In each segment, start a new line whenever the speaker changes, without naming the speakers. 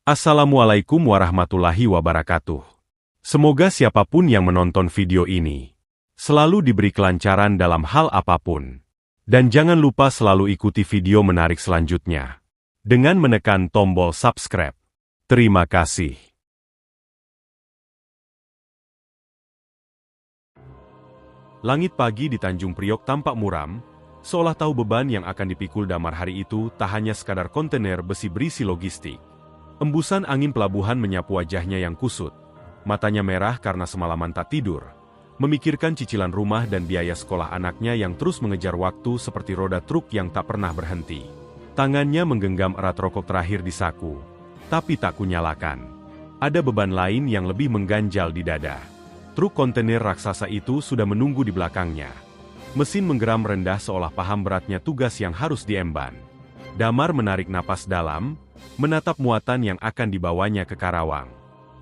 Assalamualaikum warahmatullahi wabarakatuh. Semoga siapapun yang menonton video ini selalu diberi kelancaran dalam hal apapun. Dan jangan lupa selalu ikuti video menarik selanjutnya dengan menekan tombol subscribe. Terima kasih. Langit pagi di Tanjung Priok tampak muram, seolah tahu beban yang akan dipikul Damar hari itu tak hanya sekadar kontainer besi berisi logistik. Embusan angin pelabuhan menyapu wajahnya yang kusut. Matanya merah karena semalaman tak tidur, memikirkan cicilan rumah dan biaya sekolah anaknya yang terus mengejar waktu seperti roda truk yang tak pernah berhenti. Tangannya menggenggam erat rokok terakhir di saku, tapi tak kunyalakan. Ada beban lain yang lebih mengganjal di dada. Truk kontainer raksasa itu sudah menunggu di belakangnya. Mesin menggeram rendah seolah paham beratnya tugas yang harus diemban. Damar menarik napas dalam, menatap muatan yang akan dibawanya ke Karawang.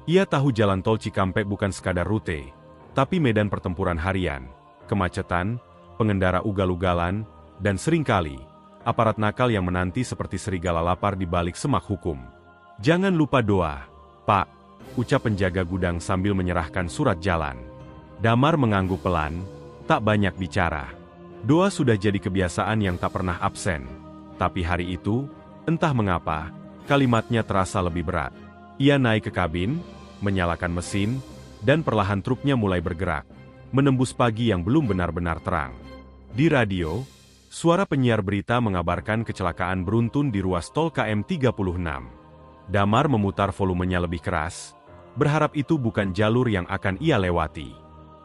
Ia tahu jalan tol Cikampek bukan sekadar rute, tapi medan pertempuran harian, kemacetan, pengendara ugal-ugalan, dan seringkali aparat nakal yang menanti seperti serigala lapar di balik semak hukum. Jangan lupa doa, Pak, ucap penjaga gudang sambil menyerahkan surat jalan. Damar mengangguk pelan, tak banyak bicara. Doa sudah jadi kebiasaan yang tak pernah absen. Tapi hari itu, entah mengapa, kalimatnya terasa lebih berat. Ia naik ke kabin, menyalakan mesin, dan perlahan truknya mulai bergerak, menembus pagi yang belum benar-benar terang. Di radio, suara penyiar berita mengabarkan kecelakaan beruntun di ruas tol KM 36. Damar memutar volumenya lebih keras, berharap itu bukan jalur yang akan ia lewati.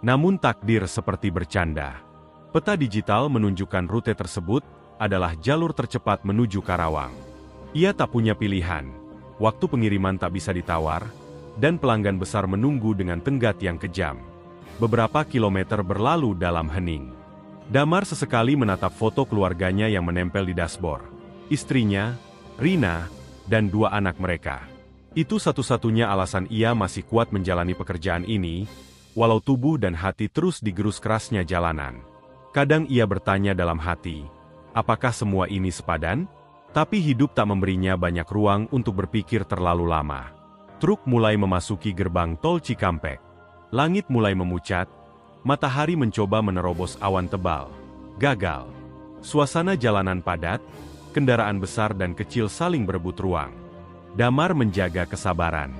Namun takdir seperti bercanda. Peta digital menunjukkan rute tersebut adalah jalur tercepat menuju Karawang. Ia tak punya pilihan, waktu pengiriman tak bisa ditawar, dan pelanggan besar menunggu dengan tenggat yang kejam. Beberapa kilometer berlalu dalam hening. Damar sesekali menatap foto keluarganya yang menempel di dashboard. Istrinya, Rina, dan dua anak mereka. Itu satu-satunya alasan ia masih kuat menjalani pekerjaan ini, walau tubuh dan hati terus digerus kerasnya jalanan. Kadang ia bertanya dalam hati, apakah semua ini sepadan? Tapi hidup tak memberinya banyak ruang untuk berpikir terlalu lama. Truk mulai memasuki gerbang tol Cikampek. Langit mulai memucat, matahari mencoba menerobos awan tebal. Gagal. Suasana jalanan padat, kendaraan besar dan kecil saling berebut ruang. Damar menjaga kesabaran.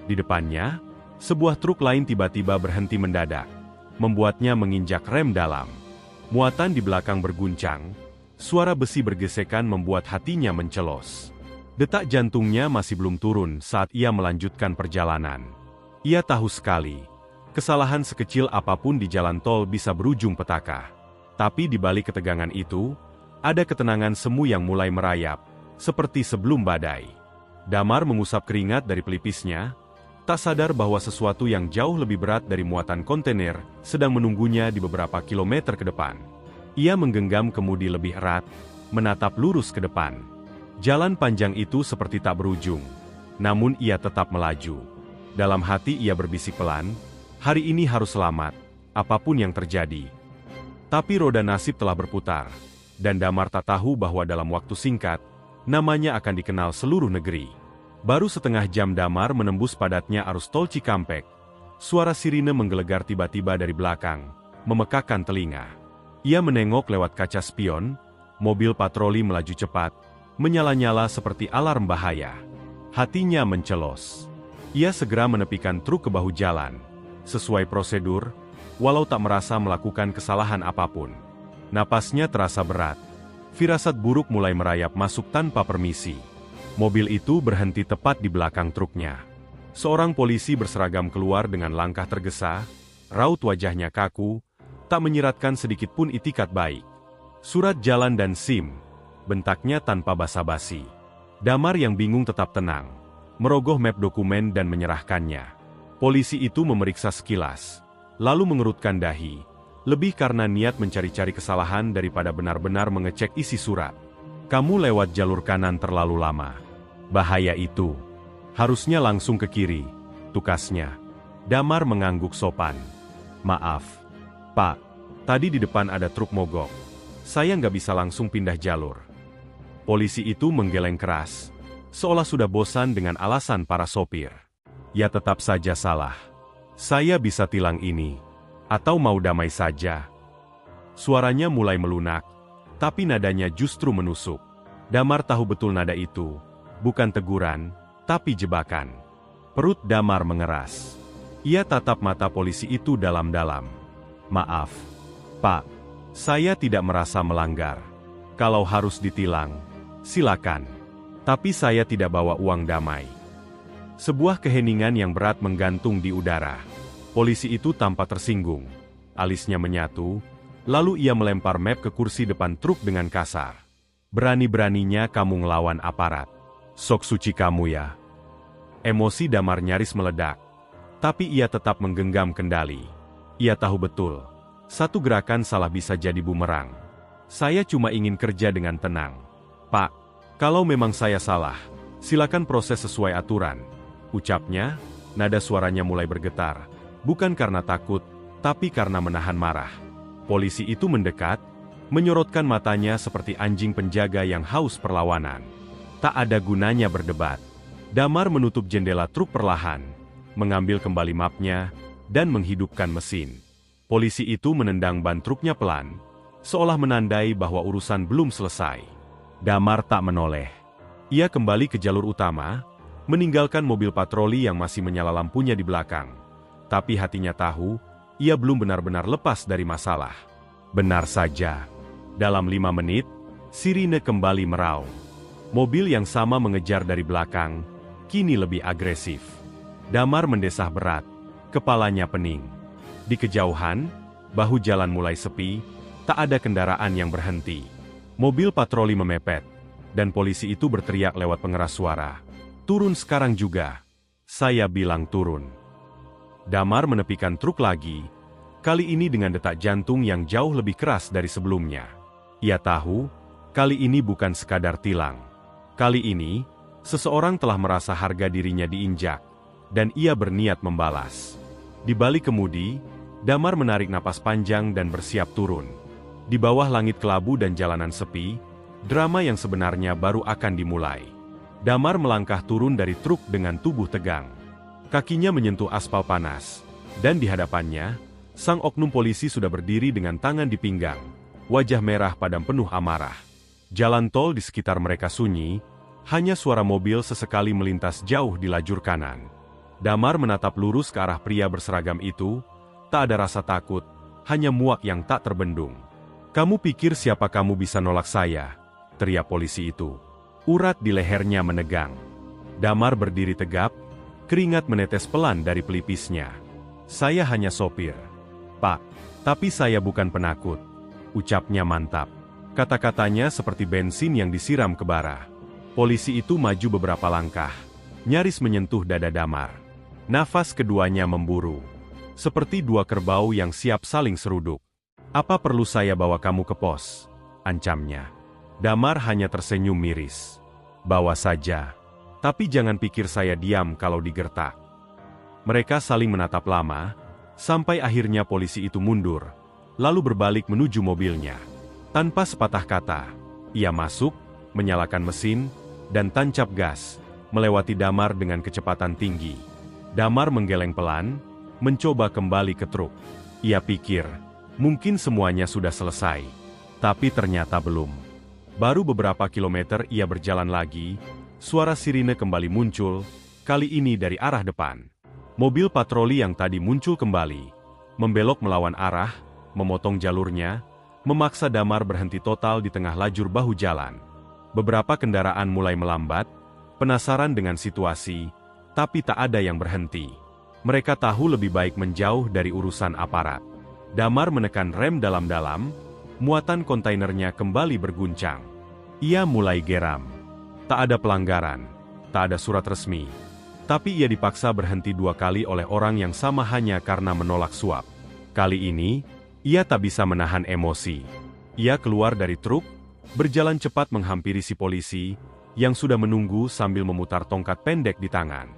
Di depannya, sebuah truk lain tiba-tiba berhenti mendadak, membuatnya menginjak rem dalam. Muatan di belakang berguncang. Suara besi bergesekan membuat hatinya mencelos. Detak jantungnya masih belum turun saat ia melanjutkan perjalanan. Ia tahu sekali, kesalahan sekecil apapun di jalan tol bisa berujung petaka. Tapi di balik ketegangan itu, ada ketenangan semu yang mulai merayap, seperti sebelum badai. Damar mengusap keringat dari pelipisnya, tak sadar bahwa sesuatu yang jauh lebih berat dari muatan kontainer sedang menunggunya di beberapa kilometer ke depan. Ia menggenggam kemudi lebih erat, menatap lurus ke depan. Jalan panjang itu seperti tak berujung, namun ia tetap melaju. Dalam hati ia berbisik pelan, hari ini harus selamat, apapun yang terjadi. Tapi roda nasib telah berputar, dan Damar tak tahu bahwa dalam waktu singkat, namanya akan dikenal seluruh negeri. Baru setengah jam Damar menembus padatnya arus tol Cikampek. Suara sirine menggelegar tiba-tiba dari belakang, memekakan telinga. Ia menengok lewat kaca spion, mobil patroli melaju cepat, menyala-nyala seperti alarm bahaya. Hatinya mencelos. Ia segera menepikan truk ke bahu jalan, sesuai prosedur, walau tak merasa melakukan kesalahan apapun. Napasnya terasa berat. Firasat buruk mulai merayap masuk tanpa permisi. Mobil itu berhenti tepat di belakang truknya. Seorang polisi berseragam keluar dengan langkah tergesa, raut wajahnya kaku, tak menyiratkan sedikit pun itikat baik. Surat jalan dan SIM, bentaknya tanpa basa-basi. Damar yang bingung tetap tenang, merogoh map dokumen dan menyerahkannya. Polisi itu memeriksa sekilas, lalu mengerutkan dahi, lebih karena niat mencari-cari kesalahan daripada benar-benar mengecek isi surat. Kamu lewat jalur kanan terlalu lama. Bahaya itu. Harusnya langsung ke kiri, tukasnya. Damar mengangguk sopan. Maaf, Pak, tadi di depan ada truk mogok. Saya nggak bisa langsung pindah jalur. Polisi itu menggeleng keras. seolah sudah bosan dengan alasan para sopir. Ya tetap saja salah. Saya bisa tilang ini. Atau mau damai saja? Suaranya mulai melunak, tapi nadanya justru menusuk. Damar tahu betul nada itu, bukan teguran, tapi jebakan. Perut Damar mengeras. Ia tatap mata polisi itu dalam-dalam. Maaf, Pak. Saya tidak merasa melanggar. Kalau harus ditilang, silakan. Tapi saya tidak bawa uang damai. Sebuah keheningan yang berat menggantung di udara. Polisi itu tampak tersinggung. Alisnya menyatu, lalu ia melempar map ke kursi depan truk dengan kasar. Berani-beraninya kamu ngelawan aparat. Sok suci kamu ya. Emosi Damar nyaris meledak. Tapi ia tetap menggenggam kendali. Ia tahu betul, satu gerakan salah bisa jadi bumerang. Saya cuma ingin kerja dengan tenang. Pak, kalau memang saya salah, silakan proses sesuai aturan. Ucapnya, nada suaranya mulai bergetar. Bukan karena takut, tapi karena menahan marah. Polisi itu mendekat, menyorotkan matanya seperti anjing penjaga yang haus perlawanan. Tak ada gunanya berdebat. Damar menutup jendela truk perlahan, mengambil kembali mapnya, dan menghidupkan mesin. Polisi itu menendang ban truknya pelan, seolah menandai bahwa urusan belum selesai. Damar tak menoleh. Ia kembali ke jalur utama, meninggalkan mobil patroli yang masih menyala lampunya di belakang. Tapi hatinya tahu, ia belum benar-benar lepas dari masalah. Benar saja. Dalam 5 menit, sirine kembali meraung. Mobil yang sama mengejar dari belakang, kini lebih agresif. Damar mendesah berat, kepalanya pening. Di kejauhan, bahu jalan mulai sepi, tak ada kendaraan yang berhenti. Mobil patroli memepet, dan polisi itu berteriak lewat pengeras suara. Turun sekarang juga. Saya bilang turun. Damar menepikan truk lagi, kali ini dengan detak jantung yang jauh lebih keras dari sebelumnya. Ia tahu, kali ini bukan sekadar tilang. Kali ini, seseorang telah merasa harga dirinya diinjak, dan ia berniat membalas. Di balik kemudi, Damar menarik napas panjang dan bersiap turun. Di bawah langit kelabu dan jalanan sepi, drama yang sebenarnya baru akan dimulai. Damar melangkah turun dari truk dengan tubuh tegang. Kakinya menyentuh aspal panas, dan di hadapannya, sang oknum polisi sudah berdiri dengan tangan di pinggang, wajah merah padam penuh amarah. Jalan tol di sekitar mereka sunyi, hanya suara mobil sesekali melintas jauh di lajur kanan. Damar menatap lurus ke arah pria berseragam itu, tak ada rasa takut, hanya muak yang tak terbendung. Kamu pikir siapa kamu bisa nolak saya? Teriak polisi itu. Urat di lehernya menegang. Damar berdiri tegap, keringat menetes pelan dari pelipisnya. Saya hanya sopir. Pak, tapi saya bukan penakut. Ucapnya mantap. Kata-katanya seperti bensin yang disiram ke bara. Polisi itu maju beberapa langkah, nyaris menyentuh dada Damar. Nafas keduanya memburu. Seperti dua kerbau yang siap saling seruduk. Apa perlu saya bawa kamu ke pos? Ancamnya. Damar hanya tersenyum miris. Bawa saja. Tapi jangan pikir saya diam kalau digertak. Mereka saling menatap lama, sampai akhirnya polisi itu mundur, lalu berbalik menuju mobilnya. Tanpa sepatah kata, ia masuk, menyalakan mesin, dan tancap gas, melewati Damar dengan kecepatan tinggi. Damar menggeleng pelan, mencoba kembali ke truk. Ia pikir, mungkin semuanya sudah selesai. Tapi ternyata belum. Baru beberapa kilometer ia berjalan lagi, suara sirine kembali muncul, kali ini dari arah depan. Mobil patroli yang tadi muncul kembali, membelok melawan arah, memotong jalurnya, memaksa Damar berhenti total di tengah lajur bahu jalan. Beberapa kendaraan mulai melambat, penasaran dengan situasi, tapi tak ada yang berhenti. Mereka tahu lebih baik menjauh dari urusan aparat. Damar menekan rem dalam-dalam, muatan kontainernya kembali berguncang. Ia mulai geram. Tak ada pelanggaran, tak ada surat resmi. Tapi ia dipaksa berhenti 2 kali oleh orang yang sama hanya karena menolak suap. Kali ini, ia tak bisa menahan emosi. Ia keluar dari truk, berjalan cepat menghampiri si polisi, yang sudah menunggu sambil memutar tongkat pendek di tangan.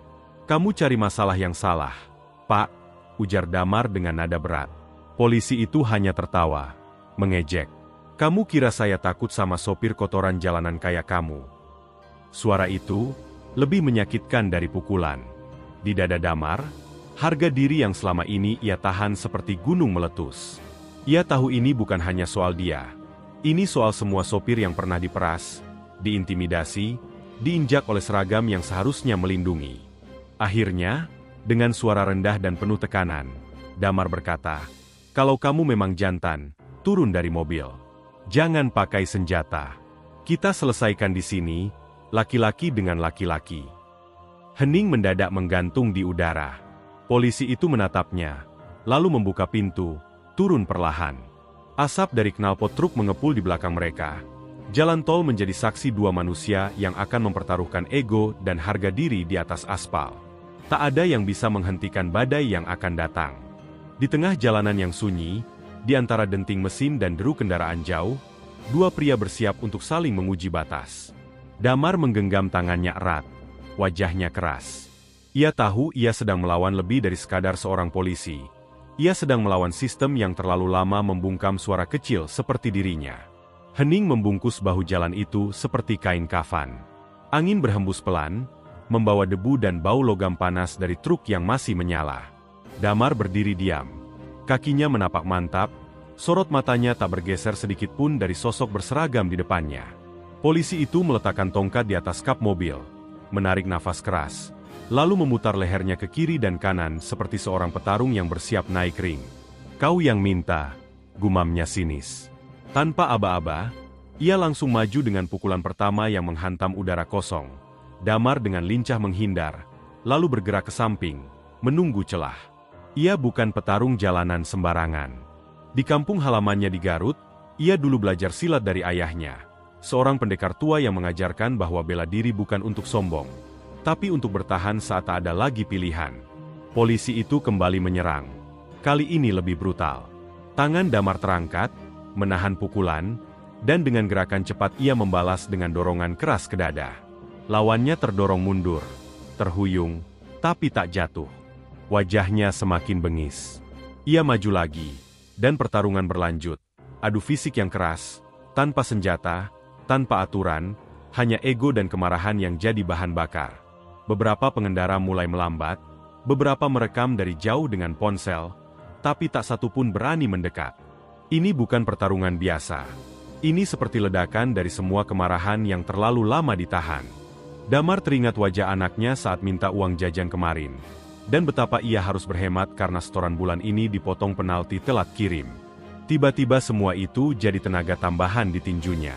Kamu cari masalah yang salah, Pak, ujar Damar dengan nada berat. Polisi itu hanya tertawa, mengejek. Kamu kira saya takut sama sopir kotoran jalanan kayak kamu? Suara itu lebih menyakitkan dari pukulan. Di dada Damar, harga diri yang selama ini ia tahan seperti gunung meletus. Ia tahu ini bukan hanya soal dia. Ini soal semua sopir yang pernah diperas, diintimidasi, diinjak oleh seragam yang seharusnya melindungi. Akhirnya, dengan suara rendah dan penuh tekanan, Damar berkata, "Kalau kamu memang jantan, turun dari mobil. Jangan pakai senjata. Kita selesaikan di sini, laki-laki dengan laki-laki." Hening mendadak menggantung di udara. Polisi itu menatapnya, lalu membuka pintu, turun perlahan. Asap dari knalpot truk mengepul di belakang mereka. Jalan tol menjadi saksi dua manusia yang akan mempertaruhkan ego dan harga diri di atas aspal. Tak ada yang bisa menghentikan badai yang akan datang. Di tengah jalanan yang sunyi, di antara denting mesin dan deru kendaraan jauh, dua pria bersiap untuk saling menguji batas. Damar menggenggam tangannya erat. Wajahnya keras. Ia tahu ia sedang melawan lebih dari sekadar seorang polisi. Ia sedang melawan sistem yang terlalu lama membungkam suara kecil seperti dirinya. Hening membungkus bahu jalan itu seperti kain kafan. Angin berhembus pelan, membawa debu dan bau logam panas dari truk yang masih menyala. Damar berdiri diam. Kakinya menapak mantap, sorot matanya tak bergeser sedikit pun dari sosok berseragam di depannya. Polisi itu meletakkan tongkat di atas kap mobil, menarik nafas keras, lalu memutar lehernya ke kiri dan kanan seperti seorang petarung yang bersiap naik ring. "Kau yang minta," gumamnya sinis. Tanpa aba-aba, ia langsung maju dengan pukulan pertama yang menghantam udara kosong. Damar dengan lincah menghindar, lalu bergerak ke samping, menunggu celah. Ia bukan petarung jalanan sembarangan. Di kampung halamannya di Garut, ia dulu belajar silat dari ayahnya, seorang pendekar tua yang mengajarkan bahwa bela diri bukan untuk sombong, tapi untuk bertahan saat tak ada lagi pilihan. Polisi itu kembali menyerang. Kali ini lebih brutal. Tangan Damar terangkat, menahan pukulan, dan dengan gerakan cepat ia membalas dengan dorongan keras ke dada. Lawannya terdorong mundur, terhuyung, tapi tak jatuh. Wajahnya semakin bengis. Ia maju lagi, dan pertarungan berlanjut. Adu fisik yang keras, tanpa senjata, tanpa aturan, hanya ego dan kemarahan yang jadi bahan bakar. Beberapa pengendara mulai melambat, beberapa merekam dari jauh dengan ponsel, tapi tak satu pun berani mendekat. Ini bukan pertarungan biasa. Ini seperti ledakan dari semua kemarahan yang terlalu lama ditahan. Damar teringat wajah anaknya saat minta uang jajan kemarin, dan betapa ia harus berhemat karena setoran bulan ini dipotong penalti telat kirim. Tiba-tiba semua itu jadi tenaga tambahan di tinjunya.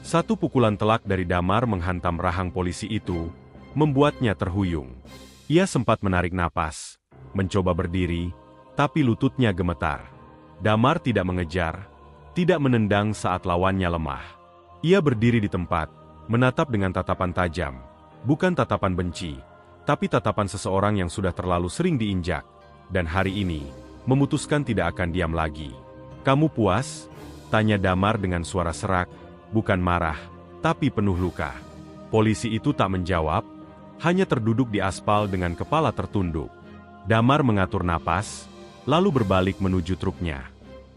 Satu pukulan telak dari Damar menghantam rahang polisi itu, membuatnya terhuyung. Ia sempat menarik napas, mencoba berdiri, tapi lututnya gemetar. Damar tidak mengejar, tidak menendang saat lawannya lemah. Ia berdiri di tempat, menatap dengan tatapan tajam, bukan tatapan benci, tapi tatapan seseorang yang sudah terlalu sering diinjak, dan hari ini, memutuskan tidak akan diam lagi. "Kamu puas?" tanya Damar dengan suara serak, bukan marah, tapi penuh luka. Polisi itu tak menjawab, hanya terduduk di aspal dengan kepala tertunduk. Damar mengatur napas, lalu berbalik menuju truknya.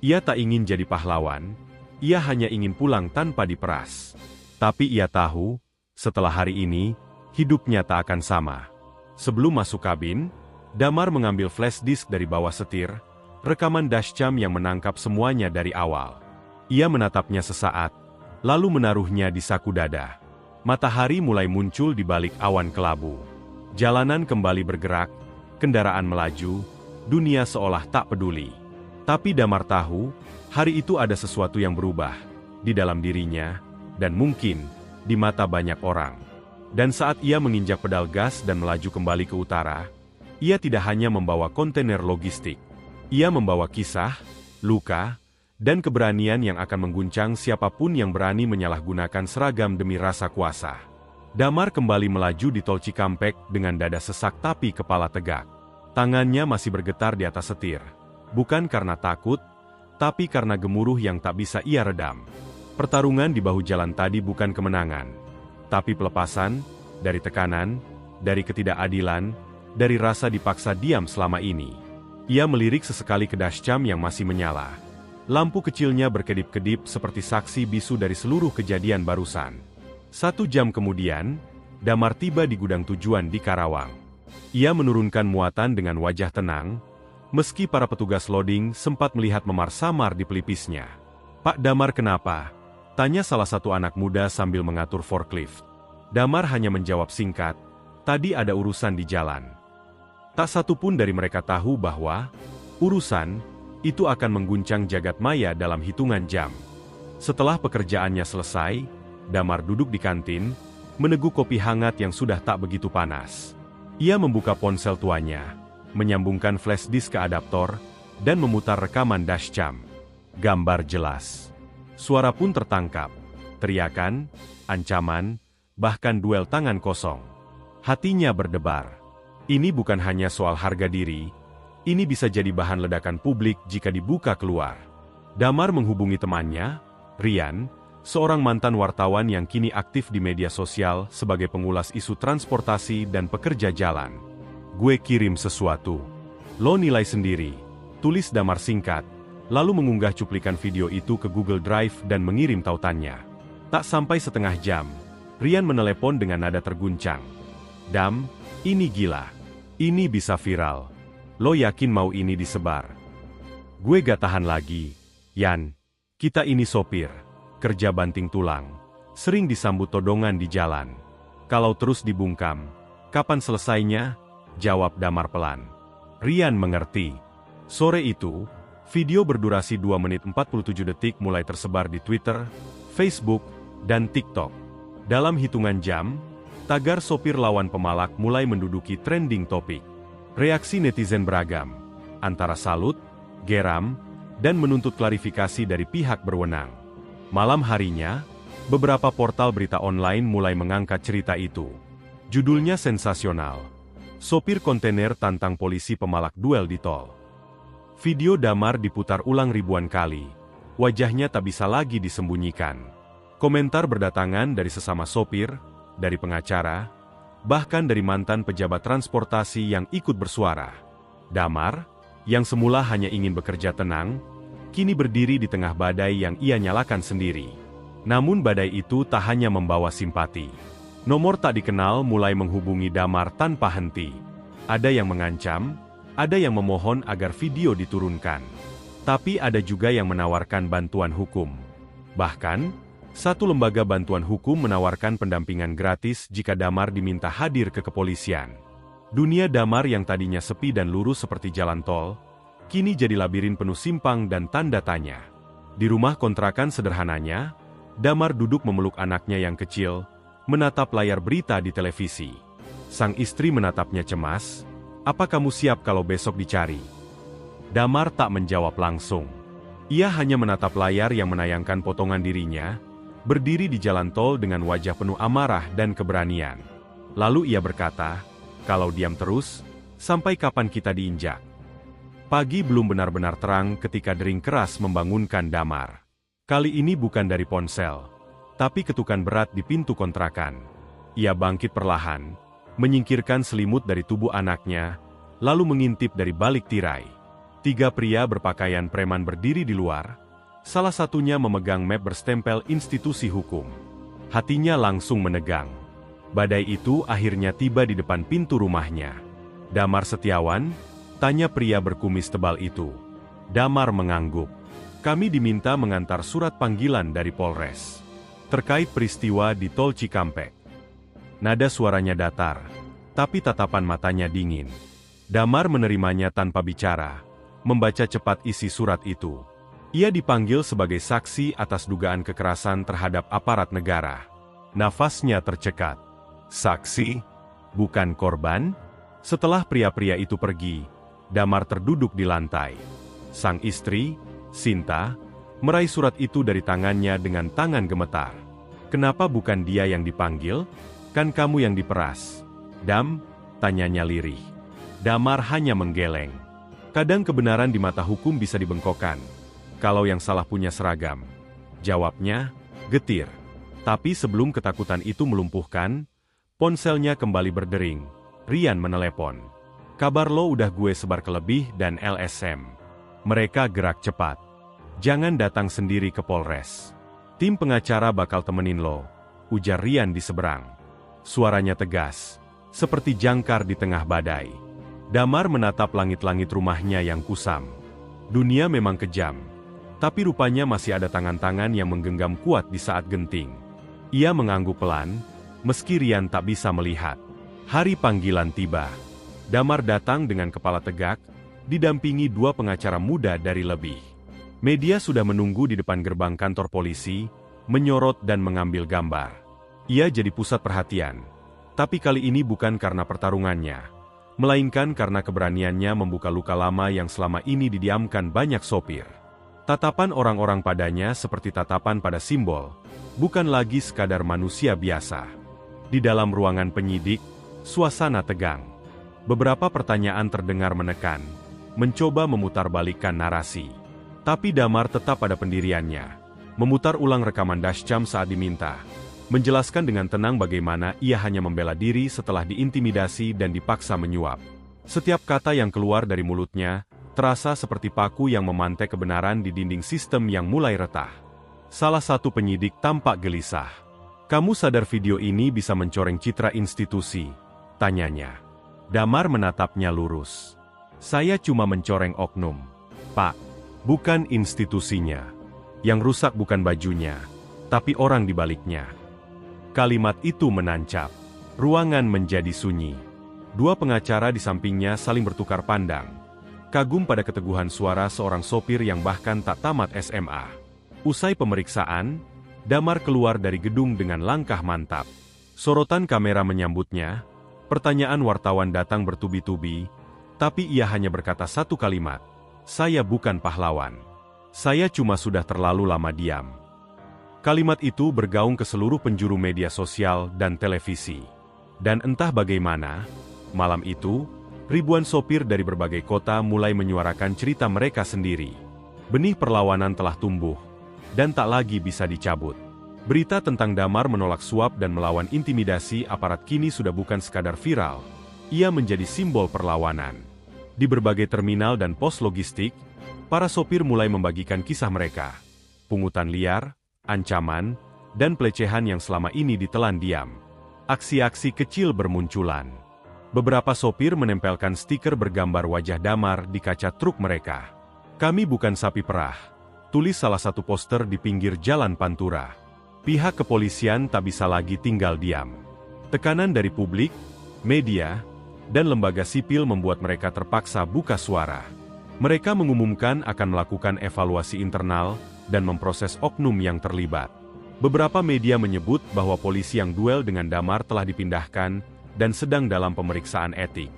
Ia tak ingin jadi pahlawan, ia hanya ingin pulang tanpa diperas. Tapi ia tahu, setelah hari ini, hidupnya tak akan sama. Sebelum masuk kabin, Damar mengambil flash disk dari bawah setir, rekaman dashcam yang menangkap semuanya dari awal. Ia menatapnya sesaat, lalu menaruhnya di saku dada. Matahari mulai muncul di balik awan kelabu. Jalanan kembali bergerak, kendaraan melaju, dunia seolah tak peduli. Tapi Damar tahu, hari itu ada sesuatu yang berubah, di dalam dirinya, dan mungkin, di mata banyak orang. Dan saat ia menginjak pedal gas dan melaju kembali ke utara, ia tidak hanya membawa kontainer logistik. Ia membawa kisah, luka, dan keberanian yang akan mengguncang siapapun yang berani menyalahgunakan seragam demi rasa kuasa. Damar kembali melaju di tol Cikampek dengan dada sesak tapi kepala tegak. Tangannya masih bergetar di atas setir. Bukan karena takut, tapi karena gemuruh yang tak bisa ia redam. Pertarungan di bahu jalan tadi bukan kemenangan, tapi pelepasan, dari tekanan, dari ketidakadilan, dari rasa dipaksa diam selama ini. Ia melirik sesekali ke dashcam yang masih menyala. Lampu kecilnya berkedip-kedip seperti saksi bisu dari seluruh kejadian barusan. 1 jam kemudian, Damar tiba di gudang tujuan di Karawang. Ia menurunkan muatan dengan wajah tenang, meski para petugas loading sempat melihat memar samar di pelipisnya. "Pak Damar kenapa?" tanya salah satu anak muda sambil mengatur forklift. Damar hanya menjawab singkat, "Tadi ada urusan di jalan." Tak satu pun dari mereka tahu bahwa urusan itu akan mengguncang jagat maya dalam hitungan jam. Setelah pekerjaannya selesai, Damar duduk di kantin, meneguk kopi hangat yang sudah tak begitu panas. Ia membuka ponsel tuanya, menyambungkan flash disk ke adaptor, dan memutar rekaman dashcam. Gambar jelas. Suara pun tertangkap. Teriakan, ancaman, bahkan duel tangan kosong. Hatinya berdebar. Ini bukan hanya soal harga diri, ini bisa jadi bahan ledakan publik jika dibuka keluar. Damar menghubungi temannya, Rian, seorang mantan wartawan yang kini aktif di media sosial sebagai pengulas isu transportasi dan pekerja jalan. "Gue kirim sesuatu. Lo nilai sendiri," tulis Damar singkat, lalu mengunggah cuplikan video itu ke Google Drive dan mengirim tautannya. Tak sampai setengah jam, Rian menelepon dengan nada terguncang. "Dam, ini gila. Ini bisa viral. Lo yakin mau ini disebar?" "Gue gak tahan lagi, Yan. Kita ini sopir, kerja banting tulang, sering disambut todongan di jalan. Kalau terus dibungkam, kapan selesainya?" jawab Damar pelan. Rian mengerti. Sore itu, video berdurasi 2 menit 47 detik mulai tersebar di Twitter, Facebook, dan TikTok. Dalam hitungan jam, tagar sopir lawan pemalak mulai menduduki trending topik. Reaksi netizen beragam, antara salut, geram, dan menuntut klarifikasi dari pihak berwenang. Malam harinya, beberapa portal berita online mulai mengangkat cerita itu. Judulnya sensasional. Sopir kontainer tantang polisi pemalak duel di tol. Video Damar diputar ulang ribuan kali. Wajahnya tak bisa lagi disembunyikan. Komentar berdatangan dari sesama sopir, dari pengacara, bahkan dari mantan pejabat transportasi yang ikut bersuara. Damar, yang semula hanya ingin bekerja tenang, kini berdiri di tengah badai yang ia nyalakan sendiri. Namun badai itu tak hanya membawa simpati. Nomor tak dikenal mulai menghubungi Damar tanpa henti. Ada yang mengancam, ada yang memohon agar video diturunkan. Tapi ada juga yang menawarkan bantuan hukum. Bahkan, satu lembaga bantuan hukum menawarkan pendampingan gratis jika Damar diminta hadir ke kepolisian. Dunia Damar yang tadinya sepi dan lurus seperti jalan tol, kini jadi labirin penuh simpang dan tanda tanya. Di rumah kontrakan sederhananya, Damar duduk memeluk anaknya yang kecil, menatap layar berita di televisi. Sang istri menatapnya cemas, "Apa kamu siap kalau besok dicari?" Damar tak menjawab langsung. Ia hanya menatap layar yang menayangkan potongan dirinya, berdiri di jalan tol dengan wajah penuh amarah dan keberanian. Lalu ia berkata, "Kalau diam terus, sampai kapan kita diinjak?" Pagi belum benar-benar terang ketika dering keras membangunkan Damar. Kali ini bukan dari ponsel, tapi ketukan berat di pintu kontrakan. Ia bangkit perlahan, menyingkirkan selimut dari tubuh anaknya, lalu mengintip dari balik tirai. 3 pria berpakaian preman berdiri di luar, salah satunya memegang map berstempel institusi hukum. Hatinya langsung menegang. Badai itu akhirnya tiba di depan pintu rumahnya. "Damar Setiawan?" tanya pria berkumis tebal itu. Damar mengangguk. "Kami diminta mengantar surat panggilan dari Polres terkait peristiwa di Tol Cikampek." Nada suaranya datar, tapi tatapan matanya dingin. Damar menerimanya tanpa bicara, membaca cepat isi surat itu. Ia dipanggil sebagai saksi atas dugaan kekerasan terhadap aparat negara. Nafasnya tercekat. Saksi? Bukan korban? Setelah pria-pria itu pergi, Damar terduduk di lantai. Sang istri, Sinta, meraih surat itu dari tangannya dengan tangan gemetar. "Kenapa bukan dia yang dipanggil? Kan kamu yang diperas." "Dam?" tanyanya lirih. Damar hanya menggeleng. Kadang kebenaran di mata hukum bisa dibengkokkan. Kalau yang salah punya seragam. Jawabnya, getir. Tapi sebelum ketakutan itu melumpuhkan, ponselnya kembali berdering. Rian menelepon. "Kabar lo udah gue sebar ke Lebih dan LSM. Mereka gerak cepat. Jangan datang sendiri ke Polres. Tim pengacara bakal temenin lo," ujar Rian di seberang. Suaranya tegas, seperti jangkar di tengah badai. Damar menatap langit-langit rumahnya yang kusam. Dunia memang kejam, tapi rupanya masih ada tangan-tangan yang menggenggam kuat di saat genting. Ia mengangguk pelan, meski Rian tak bisa melihat. Hari panggilan tiba. Damar datang dengan kepala tegak, didampingi 2 pengacara muda dari lebih. Media sudah menunggu di depan gerbang kantor polisi, menyorot dan mengambil gambar. Ia jadi pusat perhatian. Tapi kali ini bukan karena pertarungannya, melainkan karena keberaniannya membuka luka lama yang selama ini didiamkan banyak sopir. Tatapan orang-orang padanya seperti tatapan pada simbol, bukan lagi sekadar manusia biasa. Di dalam ruangan penyidik, suasana tegang. Beberapa pertanyaan terdengar menekan, mencoba memutarbalikkan narasi. Tapi Damar tetap pada pendiriannya, memutar ulang rekaman dashcam saat diminta, menjelaskan dengan tenang bagaimana ia hanya membela diri setelah diintimidasi dan dipaksa menyuap. Setiap kata yang keluar dari mulutnya, terasa seperti paku yang memantai kebenaran di dinding sistem yang mulai retah. Salah satu penyidik tampak gelisah. "Kamu sadar video ini bisa mencoreng citra institusi?" tanyanya. Damar menatapnya lurus. "Saya cuma mencoreng oknum, Pak. Bukan institusinya. Yang rusak bukan bajunya, tapi orang di baliknya." Kalimat itu menancap. Ruangan menjadi sunyi. 2 pengacara di sampingnya saling bertukar pandang. Kagum pada keteguhan suara seorang sopir yang bahkan tak tamat SMA. Usai pemeriksaan, Damar keluar dari gedung dengan langkah mantap. Sorotan kamera menyambutnya, pertanyaan wartawan datang bertubi-tubi, tapi ia hanya berkata satu kalimat, "Saya bukan pahlawan. Saya cuma sudah terlalu lama diam." Kalimat itu bergaung ke seluruh penjuru media sosial dan televisi. Dan entah bagaimana, malam itu, ribuan sopir dari berbagai kota mulai menyuarakan cerita mereka sendiri. Benih perlawanan telah tumbuh, dan tak lagi bisa dicabut. Berita tentang Damar menolak suap dan melawan intimidasi aparat kini sudah bukan sekadar viral. Ia menjadi simbol perlawanan. Di berbagai terminal dan pos logistik, para sopir mulai membagikan kisah mereka. Pungutan liar, ancaman, dan pelecehan yang selama ini ditelan diam. Aksi-aksi kecil bermunculan. Beberapa sopir menempelkan stiker bergambar wajah Damar di kaca truk mereka. "Kami bukan sapi perah," tulis salah satu poster di pinggir jalan Pantura. Pihak kepolisian tak bisa lagi tinggal diam. Tekanan dari publik, media, dan lembaga sipil membuat mereka terpaksa buka suara. Mereka mengumumkan akan melakukan evaluasi internal dan memproses oknum yang terlibat. Beberapa media menyebut bahwa polisi yang duel dengan Damar telah dipindahkan dan sedang dalam pemeriksaan etik.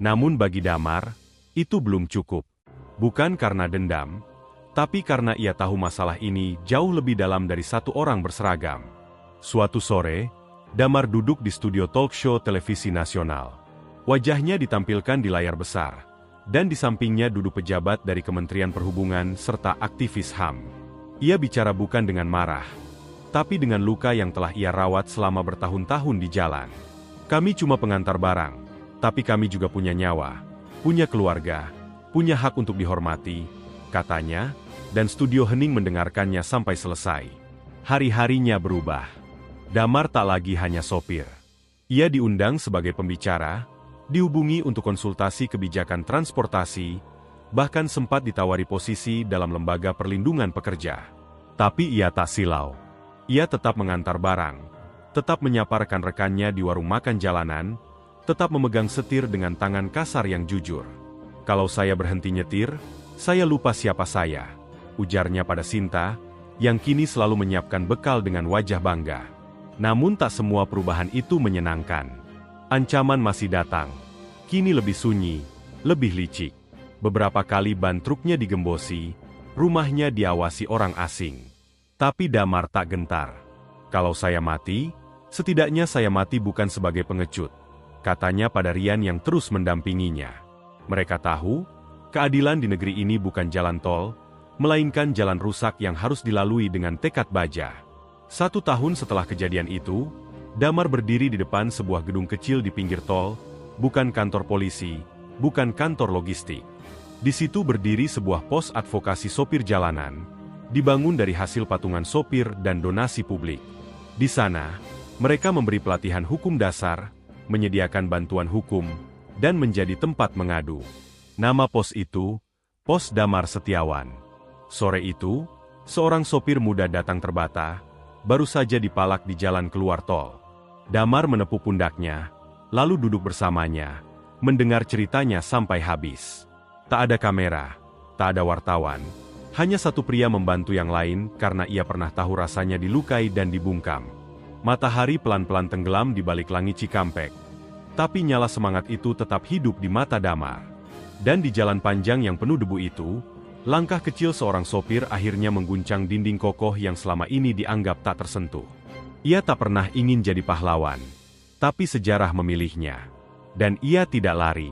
Namun bagi Damar, itu belum cukup. Bukan karena dendam, tapi karena ia tahu masalah ini jauh lebih dalam dari satu orang berseragam. Suatu sore, Damar duduk di studio talk show televisi nasional. Wajahnya ditampilkan di layar besar, dan di sampingnya duduk pejabat dari Kementerian Perhubungan serta aktivis HAM. Ia bicara bukan dengan marah, tapi dengan luka yang telah ia rawat selama bertahun-tahun di jalan. "Kami cuma pengantar barang, tapi kami juga punya nyawa, punya keluarga, punya hak untuk dihormati," katanya, dan studio hening mendengarkannya sampai selesai. Hari-harinya berubah. Damar tak lagi hanya sopir. Ia diundang sebagai pembicara, dihubungi untuk konsultasi kebijakan transportasi, bahkan sempat ditawari posisi dalam lembaga perlindungan pekerja. Tapi ia tak silau. Ia tetap mengantar barang, tetap menyapa rekan-rekannya di warung makan jalanan, tetap memegang setir dengan tangan kasar yang jujur. "Kalau saya berhenti nyetir, saya lupa siapa saya," ujarnya pada Sinta, yang kini selalu menyiapkan bekal dengan wajah bangga. Namun tak semua perubahan itu menyenangkan. Ancaman masih datang. Kini lebih sunyi, lebih licik. Beberapa kali ban truknya digembosi, rumahnya diawasi orang asing. Tapi Damar tak gentar. "Kalau saya mati, setidaknya saya mati bukan sebagai pengecut," katanya pada Rian yang terus mendampinginya. Mereka tahu, keadilan di negeri ini bukan jalan tol, melainkan jalan rusak yang harus dilalui dengan tekad baja. 1 tahun setelah kejadian itu, Damar berdiri di depan sebuah gedung kecil di pinggir tol, bukan kantor polisi, bukan kantor logistik. Di situ berdiri sebuah pos advokasi sopir jalanan, dibangun dari hasil patungan sopir dan donasi publik. Di sana, Mereka memberi pelatihan hukum dasar, menyediakan bantuan hukum, dan menjadi tempat mengadu. Nama pos itu, Pos Damar Setiawan. Sore itu, seorang sopir muda datang terbata, baru saja dipalak di jalan keluar tol. Damar menepuk pundaknya, lalu duduk bersamanya, mendengar ceritanya sampai habis. Tak ada kamera, tak ada wartawan, hanya satu pria membantu yang lain karena ia pernah tahu rasanya dilukai dan dibungkam. Matahari pelan-pelan tenggelam di balik langit Cikampek, tapi nyala semangat itu tetap hidup di mata Damar. Dan di jalan panjang yang penuh debu itu, langkah kecil seorang sopir akhirnya mengguncang dinding kokoh yang selama ini dianggap tak tersentuh. Ia tak pernah ingin jadi pahlawan, tapi sejarah memilihnya. Dan ia tidak lari.